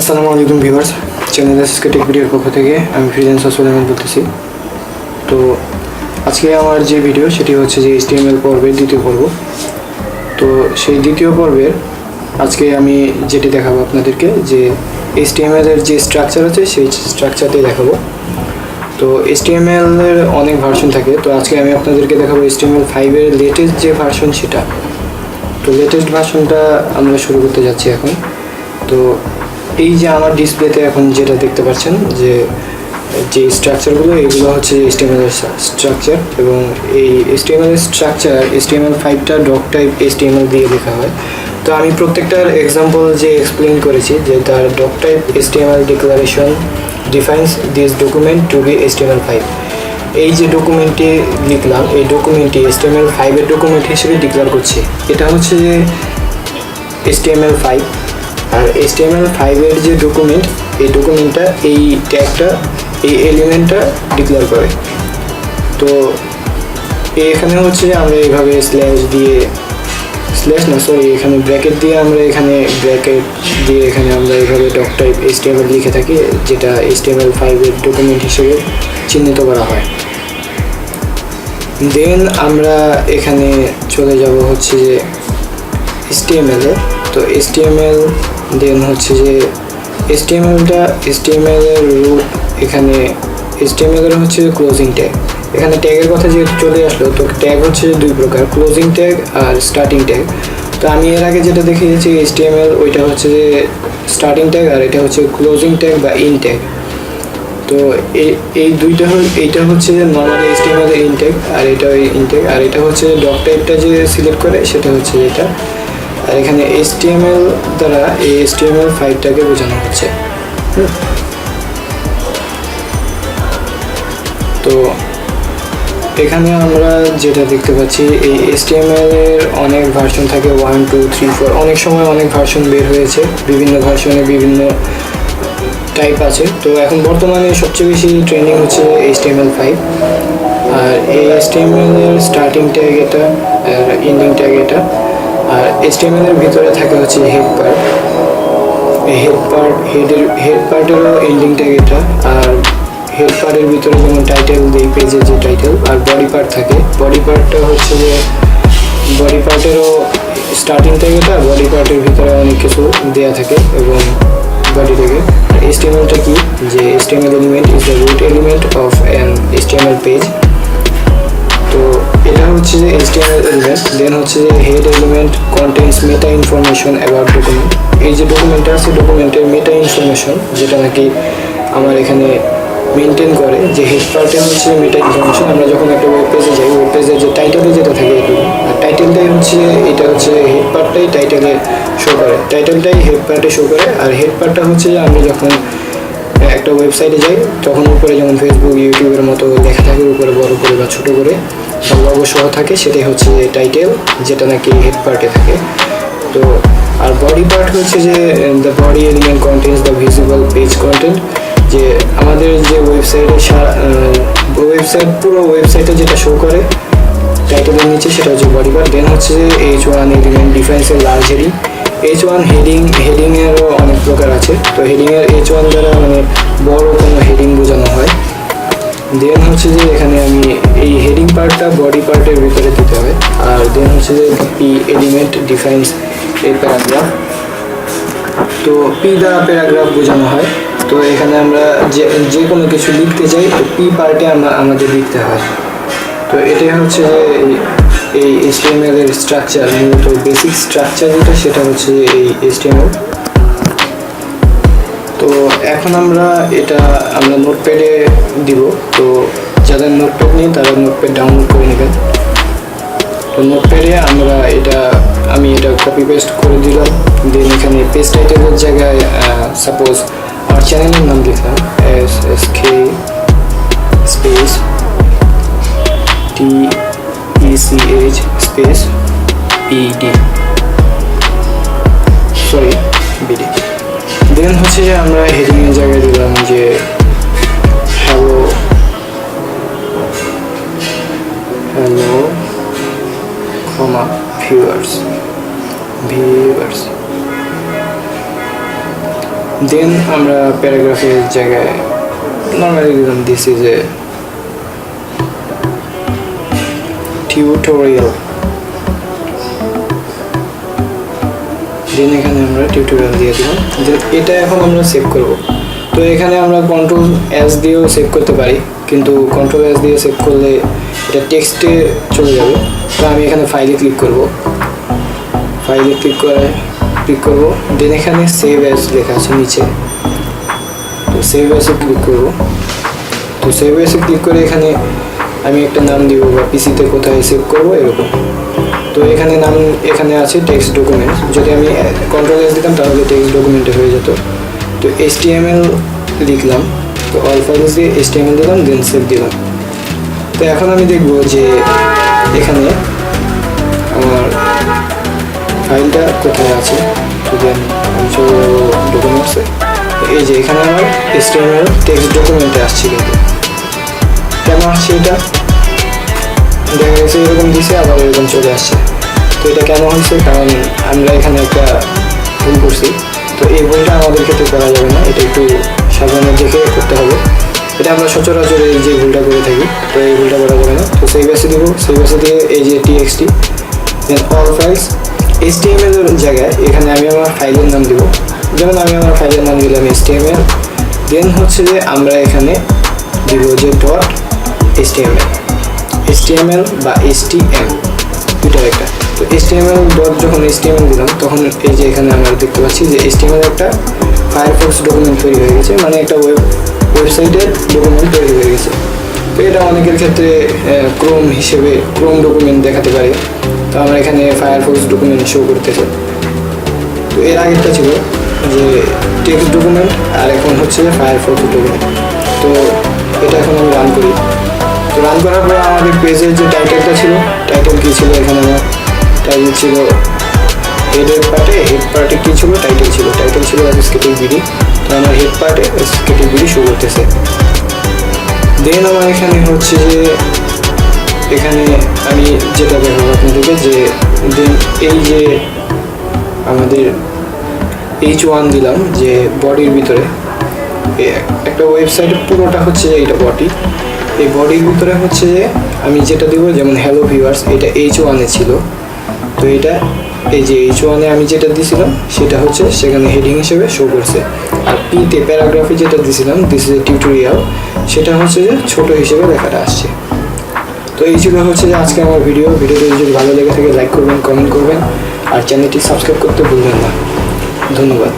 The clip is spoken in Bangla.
আসসালামু আলাইকুম ভিউয়ার্স, চ্যানেল এসএসকে টেক ভিডিওর পক্ষ থেকে আমি ফ্রিল্যান্সার সোলাইমান বলতেছি। তো আজকে আমার যে ভিডিও সেটি হচ্ছে যে HTML পর্বের দ্বিতীয় পর্ব। তো সেই দ্বিতীয় পর্বের আজকে আমি যেটি দেখাবো আপনাদেরকে যে HTML এর যে স্ট্রাকচার আছে সেই স্ট্রাকচারটি দেখাবো। তো HTML এর অনেক ভার্সন থাকে, তো আজকে আমি আপনাদেরকে দেখাবো HTML5 এর লেটেস্ট যে ভার্সন সেটা। তো লেটেস্ট ভার্সনটা আমরা শুরু করতে যাচ্ছি এখন। তো এই যে আমার ডিসপ্লেতে এখন যেটা দেখতে পাচ্ছেন যে স্ট্রাকচারগুলো, এগুলো হচ্ছে HTML এর স্ট্রাকচার, এবং এই HTML এর স্ট্রাকচার HTML5টা ডক টাইপ HTML দিয়ে লেখা হয়। তো আমি প্রত্যেকটার এক্সাম্পল যে এক্সপ্লেইন করেছি যে তার doctype HTML declaration defines this document to be HTML5। এই যে ডকুমেন্টটি লিখলাম, এই ডকুমেন্টটি HTML5 এর ডকুমেন্ট হিসেবে ডিক্লেয়ার করছে। এটা হচ্ছে যে HTML5, আর HTML5 এর যে ডকুমেন্ট, এই ডকুমেন্টটা এই ট্যাগটা, এই এলিমেন্টটা ডিক্লেয়ার করে। তো এখানে হচ্ছে যে আমরা এইভাবে এখানে ব্র্যাকেট দিয়ে আমরা এইভাবে ডক টাইপ HTML লিখে থাকি, যেটা HTML5 এর ডকুমেন্ট হিসেবে চিহ্নিত করা হয়। দেন আমরা এখানে চলে যাব হচ্ছে যে HTML এ। তো HTML দেন হচ্ছে যে HTML এর রুট, এখানে HTML এর হচ্ছে ক্লোজিং ট্যাগ। এখানে ট্যাগের কথা যেহেতু চলে আসলো, তো ট্যাগ হচ্ছে দুই প্রকার, closing tag are starting tag. তো আমি এর আগে যেটা দেখিয়েছি HTML, ওইটা হচ্ছে যে স্টার্টিং ট্যাগ, আর এটা হচ্ছে ক্লোজিং ট্যাগ বা ইন ট্যাগ। তো এই দুইটা এইটা হচ্ছে যে নর্মাল HTML এর ইন ট্যাগ, আর এটা ইন ট্যাগ, আর এটা হচ্ছে ডক টাইপটা যে সিলেক্ট করে সেটা হচ্ছে এটা। আর এখানে HTML দ্বারা এই HTML5টাকে বোঝানো হচ্ছে। তো এখানে আমরা যেটা দেখতে পাচ্ছি, এই HTML এর অনেক ভার্সন থাকে, 1, 2, 3, 4, অনেক সময় অনেক ভার্সন বের হয়েছে, বিভিন্ন ভার্সনে বিভিন্ন টাইপ আছে। তো এখন বর্তমানে সবচেয়ে বেশি ট্রেন্ডিং হচ্ছে HTML5। আর এই HTML এর স্টার্টিং ট্যাগ এটা, আর এন্ডিং ট্যাগ এটা। আর HTML এর ভিতরে থাকে হচ্ছে হেড পার্ট, এই হেড পার্টেরও এন্ডিং ট্যাগ এটা। আর হেড পার্টের ভিতরে যেমন টাইটেল দেই, পেজের যে টাইটেল, আর বডি পার্ট থাকে। বডি পার্টটা হচ্ছে যে বডি পার্টেরও স্টার্টিং ট্যাগ এটা, বডি পার্টের ভিতরে অনেক কিছু দেওয়া থাকে এবং বডি থেকে। আর HTMLটা কি, যে HTML element is the root element of an HTML page. তো এটা হচ্ছে যে HTML এলিমেন্ট। দেন হচ্ছে যে head element contents meta information about document. এই যে ডকুমেন্টটা আছে, ডকুমেন্টের মেটা ইনফরমেশন, যেটা নাকি আমার এখানে মেনটেন করে, যে হেড পার্টে হচ্ছে মেটা ইনফরমেশন। আমরা যখন একটা ওয়েব পেজে যাই, ওয়েব পেজের যে টাইটেলে যেটা থাকে এগুলো, আর টাইটেলটাই হচ্ছে, এটা হচ্ছে হেড পার্টটাই টাইটেলে শো করে, টাইটেলটাই হেড পার্টে শো করে। আর হেড পার্টটা হচ্ছে যে আমরা যখন একটা ওয়েবসাইটে যাই, তখন উপরে যেমন ফেসবুক, ইউটিউবের মতো লেখা থাকে, উপরে বড় করে বা ছোটো করে লগো সহ থাকে, সেটাই হচ্ছে যে টাইটেল, যেটা নাকি হেড পার্টে থাকে। তো আর বডি পার্ট হচ্ছে যে the body element contents the visible page content, যে আমাদের যে পুরো ওয়েবসাইটে যেটা শো করে টাইটেলের নিচে, সেটা হচ্ছে বডি পার্ট। দেন হচ্ছে যে H1 এলিমেন্ট ডিফাইন্স এর লার্জ হেডিং। H1 হেডিংয়েরও অনেক প্রকার আছে। তো হেডিংয়ের H1 দ্বারা মানে বড় কোনো হেডিং বোঝানো হয়। দেন হচ্ছে যে এখানে আমি এই হেডিং পার্টটা বডি পার্টের ভিতরে দিতে হয়। আর দেন হচ্ছে যে P element defines a paragraph. তো পি দ্বারা প্যারাগ্রাফ বোঝানো হয়। তো এখানে আমরা যে কোনো কিছু লিখতে চাই, তো পি পার্টে আমাদের লিখতে হয়। তো এটাই হচ্ছে যে এই HTML এর স্ট্রাকচার, মূলত বেসিক স্ট্রাকচার যেটা, সেটা হচ্ছে এই HTML। তো এখন আমরা নোটপ্যাডে দিব। তো যাদের নোটপ্যাড নেই তারা নোটপ্যাড ডাউনলোড করে নেবেন। তো নোটপ্যাডে আমি এটা কপি পেস্ট করে দিলাম। দেন এখানে পেজ টাইটেলের জায়গায় সাপোজ আমার চ্যানেলের নাম লিখলাম SSK space TECH space BD। দেন হচ্ছে যে আমরা হেডিংয়ের জায়গায় দিলাম যে হ্যালো ভিউয়ার্স। দেন আমরা প্যারাগ্রাফের জায়গায় নর্মালি দিলাম দিস ইজ এ টিউটোরিয়াল। দেন এখানে আমরা টিউটোরিয়াল দিয়ে দিলাম। দেন এটা এখন আমরা সেভ করব। তো এখানে আমরা কন্ট্রোল এস দিয়েও সেভ করতে পারি, কিন্তু কন্ট্রোল এস দিয়ে সেভ করলে এটা টেক্সটে চলে যাবে। তো আমি এখানে ফাইলে ক্লিক করব, ফাইলে ক্লিক করব। দেন এখানে সেভ অ্যাজ লেখা আছে নিচে, তো সেভ অ্যাজে ক্লিক করব। তো সেভ অ্যাজে ক্লিক করে এখানে আমি একটা নাম দিব বা পিসিতে কোথায় সেভ করব এরকম। তো এখানে আছে টেক্সট ডকুমেন্টস। যদি আমি কন্ট্রোল এস দিতাম তাহলে টেক্সট ডকুমেন্টে হয়ে যেত। তো HTML লিখলাম, তো অল ফাইলস দিয়ে HTML দিলাম, দেন সেভ দিলাম। তো এখন আমি দেখব যে এখানে আমার ফাইলটা কোথায় আছে। তো দেন ডকুমেন্টসে এই যে এখানে আমার HTML টেক্সট ডকুমেন্টে আসছে, কিন্তু কেন আসছে এটা দেখা গেছে এরকম দিছে আবার এরকম চলে আসছে। তো এটা কেন হয়েছে, কারণ আমরা এখানে একটা ভুল করছি। তো এই ভুলটা আমাদের ক্ষেত্রে করা যাবে না, এটা একটু সাবধানে দেখে করতে হবে। এটা আমরা সচরাচর এই যে ভুলটা করে থাকি, তো এই ভুলটা করা যাবে না। তো সেভ অ্যাসে দিব, সেভ অ্যাসে দিয়ে এই যে TXT দেন অল ফাইলস HTML এর জায়গায় এখানে আমি আমার ফাইলের নাম দিব। যেমন আমি আমার ফাইলের নাম দিলাম HTML। দেন হচ্ছে যে আমরা এখানে দিব যে .html বা HTML দুইটার একটা। তো HTML যখন HTML দিলাম তখন এই যে এখানে আমরা দেখতে পাচ্ছি যে HTML একটা ফায়ারফক্স ডকুমেন্ট তৈরি হয়ে গেছে, মানে একটা ওয়েবসাইটের ডকুমেন্ট তৈরি হয়ে গেছে। তো এটা অনেকের ক্ষেত্রে ক্রোম ডকুমেন্ট দেখাতে পারে। তো আমরা এখানে ফায়ারফক্স ডকুমেন্ট শো করতেছে। তো এর আগেরটা ছিল যে টেক্সট ডকুমেন্ট, আর এখন হচ্ছে ফায়ারফক্স ডকুমেন্ট। তো এটা এখন আমি রান করি। তো রান করার পর আমাদের পেজের যে টাইটেলটা ছিল, টাইটেল কী ছিল, এখানে আমার টাইটেল ছিল হেড পার্টে কী ছিল, টাইটেল ছিল SSK বিডি। তো আমার হেড পার্টে SSK বিডি শো করতেছে। দেন আমার এখানে হচ্ছে যে এখানে আমি যেটা দেখাবো আপনাদেরকে যে দেন এই যে আমাদের H1 দিলাম যে বডির ভিতরে একটা ওয়েবসাইটের পুরোটা হচ্ছে যে এইটা বডি। এই বডির ভিতরে হচ্ছে যে আমি যেটা দিব, যেমন হ্যালো ভিউয়ার্স, এটা H1 এ ছিল। তো এটা এই যে H1 এ আমি যেটা দিয়েছিলাম সেটা হচ্ছে সেখানে হেডিং হিসেবে শো করছে। আর পিতে প্যারাগ্রাফে যেটা দিয়েছিলাম দিস ইজ এ টিউটোরিয়াল, সেটা হচ্ছে যে ছোট হিসেবে লেখাটা আসছে। তো এই ছিল হচ্ছে যে আজকে আমার ভিডিওটি যদি ভালো লেগে থাকে লাইক করবেন, কমেন্ট করবেন, আর চ্যানেলটি সাবস্ক্রাইব করতে ভুলবেন না। ধন্যবাদ।